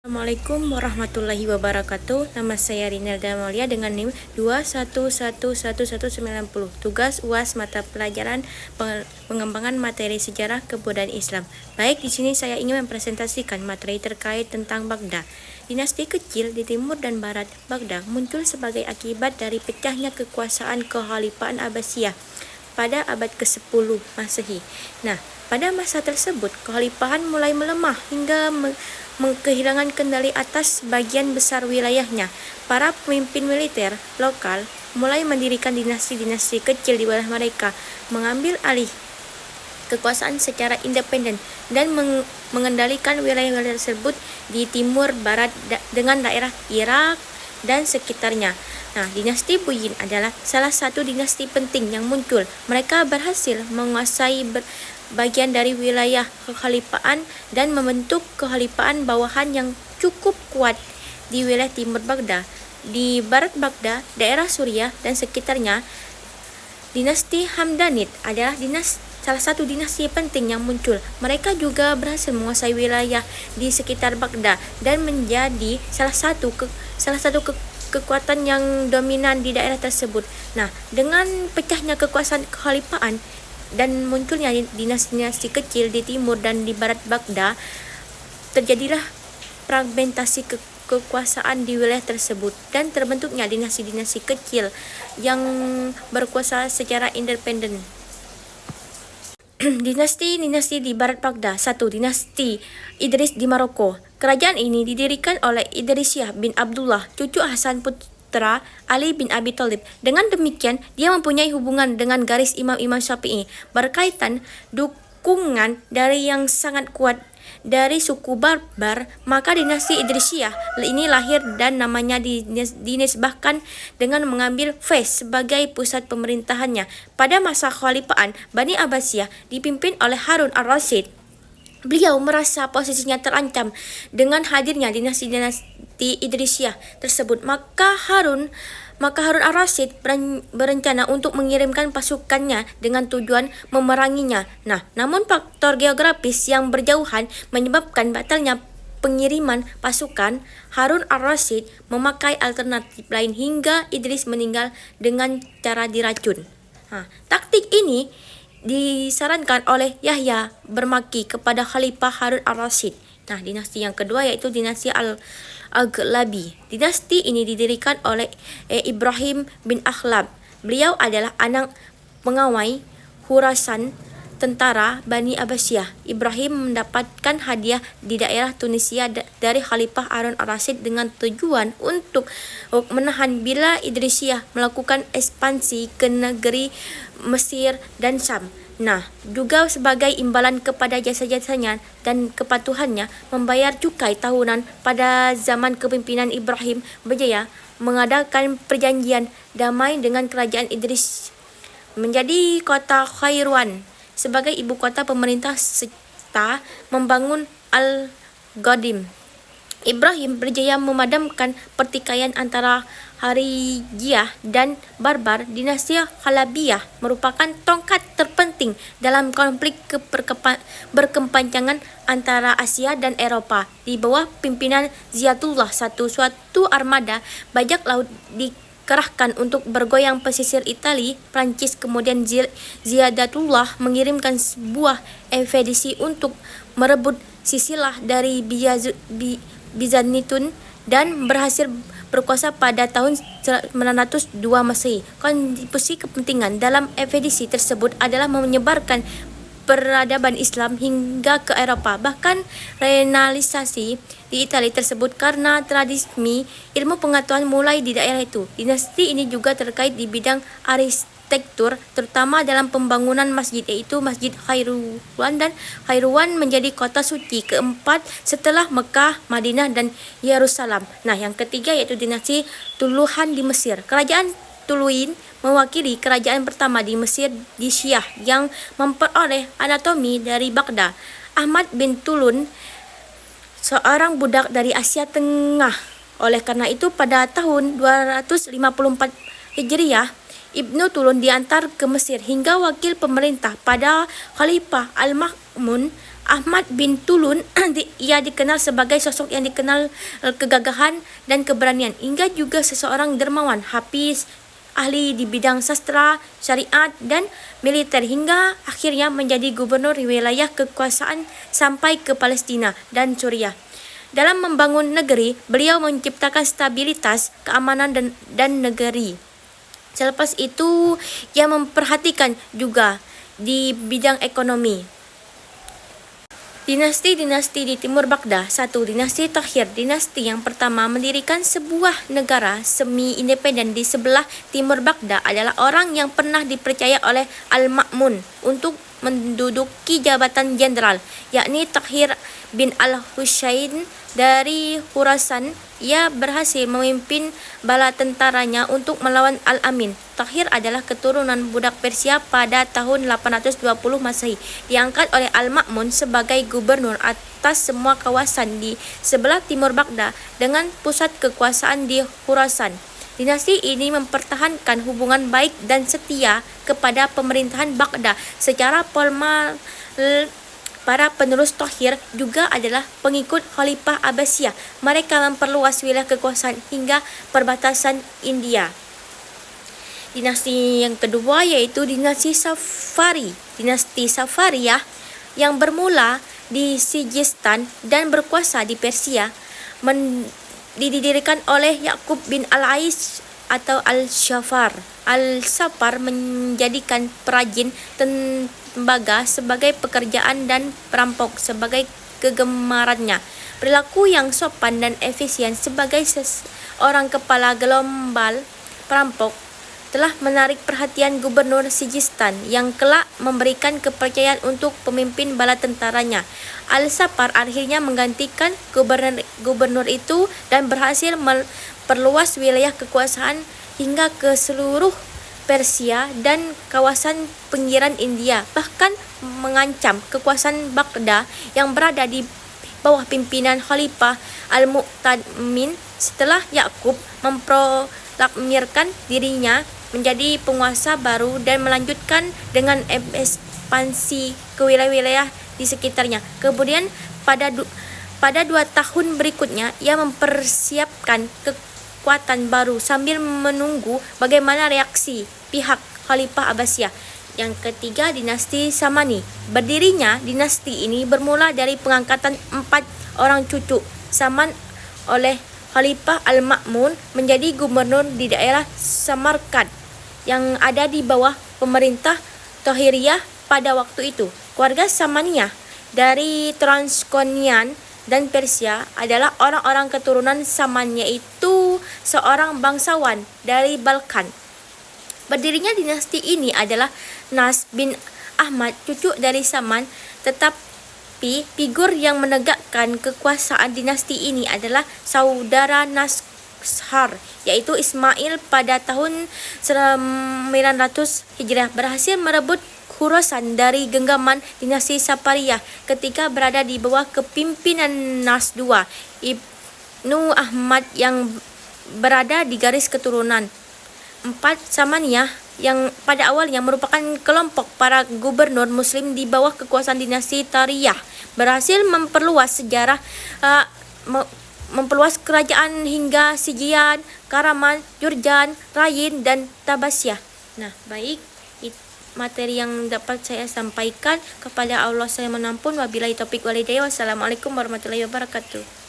Assalamualaikum warahmatullahi wabarakatuh. Nama saya Rinalda Malia dengan NIM 2111190. Tugas UAS mata pelajaran pengembangan materi sejarah kebudayaan Islam. Baik, di sini saya ingin mempresentasikan materi terkait tentang Baghdad. Dinasti kecil di timur dan barat Baghdad muncul sebagai akibat dari pecahnya kekuasaan Kekhalifahan Abbasiyah pada abad ke-10 Masehi. Nah, pada masa tersebut, kekhalifahan mulai melemah hingga kehilangan kendali atas bagian besar wilayahnya. Para pemimpin militer lokal mulai mendirikan dinasti-dinasti kecil di wilayah mereka, mengambil alih kekuasaan secara independen dan mengendalikan wilayah-wilayah tersebut di timur barat dengan daerah Irak dan sekitarnya. Nah, dinasti Buyid adalah salah satu dinasti penting yang muncul. Mereka berhasil menguasai bagian dari wilayah kekhalifahan dan membentuk kekhalifahan bawahan yang cukup kuat di wilayah timur Baghdad. Di barat Baghdad, daerah Suriah dan sekitarnya, dinasti Hamdanid adalah salah satu dinasti penting yang muncul. Mereka juga berhasil menguasai wilayah di sekitar Baghdad dan menjadi salah satu kekuatan yang dominan di daerah tersebut. Nah, dengan pecahnya kekuasaan kekhalifahan dan munculnya dinasti-dinasti kecil di timur dan di barat Baghdad, terjadilah fragmentasi kekuasaan di wilayah tersebut dan terbentuknya dinasti-dinasti kecil yang berkuasa secara independen. Dinasti di barat Baghdad. 1. Dinasti Idris di Maroko. Kerajaan ini didirikan oleh Idrisiyah bin Abdullah, cucu Hasan putra Ali bin Abi Thalib. Dengan demikian, dia mempunyai hubungan dengan garis imam-imam Syafi'i, berkaitan dukungan dari yang sangat kuat dari suku Barbar. Maka dinasti Idrisiyah ini lahir dan namanya dinisbahkan dengan mengambil Fes sebagai pusat pemerintahannya. Pada masa kekhalifahan Bani Abbasiyah dipimpin oleh Harun al-Rasyid, beliau merasa posisinya terancam dengan hadirnya dinasti Idrisiyah tersebut. Maka Harun al-Rasyid berencana untuk mengirimkan pasukannya dengan tujuan memeranginya. Nah, namun faktor geografis yang berjauhan menyebabkan batalnya pengiriman pasukan. Harun al-Rasyid memakai alternatif lain hingga Idris meninggal dengan cara diracun. Taktik ini disarankan oleh Yahya Bermaki kepada Khalifah Harun al-Rasyid. Nah, dinasti yang kedua yaitu dinasti Al-Aghlabi. Dinasti ini didirikan oleh Ibrahim bin Akhlab. Beliau adalah anak pengawai Khurasan tentara Bani Abbasiyah. Ibrahim mendapatkan hadiah di daerah Tunisia dari Khalifah Harun al-Rasyid dengan tujuan untuk menahan bila Idrisiyah melakukan ekspansi ke negeri Mesir dan Syam. Nah, juga sebagai imbalan kepada jasa-jasanya dan kepatuhannya membayar cukai tahunan. Pada zaman kepemimpinan Ibrahim berjaya mengadakan perjanjian damai dengan kerajaan Idris, menjadi kota Khairwan sebagai ibu kota pemerintah serta membangun Al-Qadim. Ibrahim berjaya memadamkan pertikaian antara Harijiyah dan Barbar. Dinasti Khalabiyah merupakan tongkat terpenting dalam konflik berkepanjangan antara Asia dan Eropa. Di bawah pimpinan Ziyadullah suatu armada bajak laut dikerahkan untuk bergoyang pesisir Italia, Prancis. Kemudian Ziyadatullah mengirimkan sebuah ekspedisi untuk merebut Sisilah dari Bizantium dan berhasil berkuasa pada tahun 902 Masehi. Kontribusi kepentingan dalam ekspedisi tersebut adalah menyebarkan peradaban Islam hingga ke Eropa. Bahkan renaissance di Italia tersebut karena tradisi ilmu pengetahuan mulai di daerah itu. Dinasti ini juga terkait di bidang arsitektur, terutama dalam pembangunan masjid, yaitu Masjid Khairwan, dan Khairwan menjadi kota suci keempat setelah Mekah, Madinah, dan Yerusalem. Nah, yang ketiga yaitu dinasti Tuluhan di Mesir. Kerajaan Tuluin mewakili kerajaan pertama di Mesir di Syiah yang memperoleh anatomi dari Baghdad. Ahmad bin Tulun, seorang budak dari Asia Tengah. Oleh karena itu, pada tahun 254 Hijriah, Ibnu Tulun diantar ke Mesir hingga wakil pemerintah pada Khalifah Al-Ma'mun Ahmad bin Tulun ia dikenal sebagai sosok yang dikenal kegagahan dan keberanian, hingga juga seseorang dermawan, hafiz, ahli di bidang sastra, syariat, dan militer, hingga akhirnya menjadi gubernur wilayah kekuasaan sampai ke Palestina dan Suriah. Dalam membangun negeri, beliau menciptakan stabilitas, keamanan, dan negeri. Selepas itu, ia memperhatikan juga di bidang ekonomi. Dinasti-dinasti di Timur Baghdad. 1. Dinasti Takhir. Dinasti yang pertama mendirikan sebuah negara semi-independen di sebelah timur Baghdad adalah orang yang pernah dipercaya oleh Al-Ma'mun untuk menduduki jabatan jenderal, yakni Takhir bin Al-Husain dari Khurasan. Ia berhasil memimpin bala tentaranya untuk melawan Al-Amin. Takhir adalah keturunan budak Persia pada tahun 820 Masehi. Diangkat oleh Al-Ma'mun sebagai gubernur atas semua kawasan di sebelah timur Baghdad dengan pusat kekuasaan di Khurasan. Dinasti ini mempertahankan hubungan baik dan setia kepada pemerintahan Baghdad. Secara formal, para penerus Takhir juga adalah pengikut Khalifah Abbasiyah. Mereka memperluas wilayah kekuasaan hingga perbatasan India. Dinasti yang kedua yaitu dinasti Safari. Dinasti Safariyah yang bermula di Sijistan dan berkuasa di Persia didirikan oleh Yakub bin Al-Ais atau Al-Shafar. Al-Safar menjadikan perajin tembaga sebagai pekerjaan dan perampok sebagai kegemarannya. Perilaku yang sopan dan efisien sebagai seorang kepala gelombal perampok telah menarik perhatian gubernur Sijistan yang kelak memberikan kepercayaan untuk pemimpin bala tentaranya. Al-Safar akhirnya menggantikan gubernur itu dan berhasil memperluas wilayah kekuasaan hingga ke seluruh Persia dan kawasan pinggiran India, bahkan mengancam kekuasaan Baghdad yang berada di bawah pimpinan Khalifah Al-Mu'tamin setelah Yakub memproklamirkan dirinya menjadi penguasa baru dan melanjutkan dengan ekspansi ke wilayah-wilayah di sekitarnya. Kemudian pada 2 tahun berikutnya ia mempersiapkan kekuatan baru sambil menunggu bagaimana reaksi pihak Khalifah Abbasiyah. Yang ketiga, dinasti Samani. Berdirinya dinasti ini bermula dari pengangkatan 4 orang cucu Saman oleh Khalifah Al-Ma'mun menjadi gubernur di daerah Samarkand yang ada di bawah pemerintah Tahiriyah pada waktu itu. Keluarga Samaniyah dari Transkonian dan Persia adalah orang-orang keturunan Saman, yaitu seorang bangsawan dari Balkan. Berdirinya dinasti ini adalah Nas bin Ahmad, cucu dari Saman, tetapi figur yang menegakkan kekuasaan dinasti ini adalah saudara Nashar, yaitu Ismail pada tahun 900 Hijriah berhasil merebut Khurasan dari genggaman dinasti Safariyah ketika berada di bawah kepimpinan Nas II, Ibnu Ahmad yang berada di garis keturunan 4 Samaniyah yang pada awalnya merupakan kelompok para gubernur muslim di bawah kekuasaan dinasti Tariyah berhasil memperluas kerajaan hingga Sijian, Karaman, Jurjan, Rayin, dan Tabasyah. Nah, baik, materi yang dapat saya sampaikan. Kepada Allah saya menampun. Wabillahi taufik walhidayah. Wassalamualaikum warahmatullahi wabarakatuh.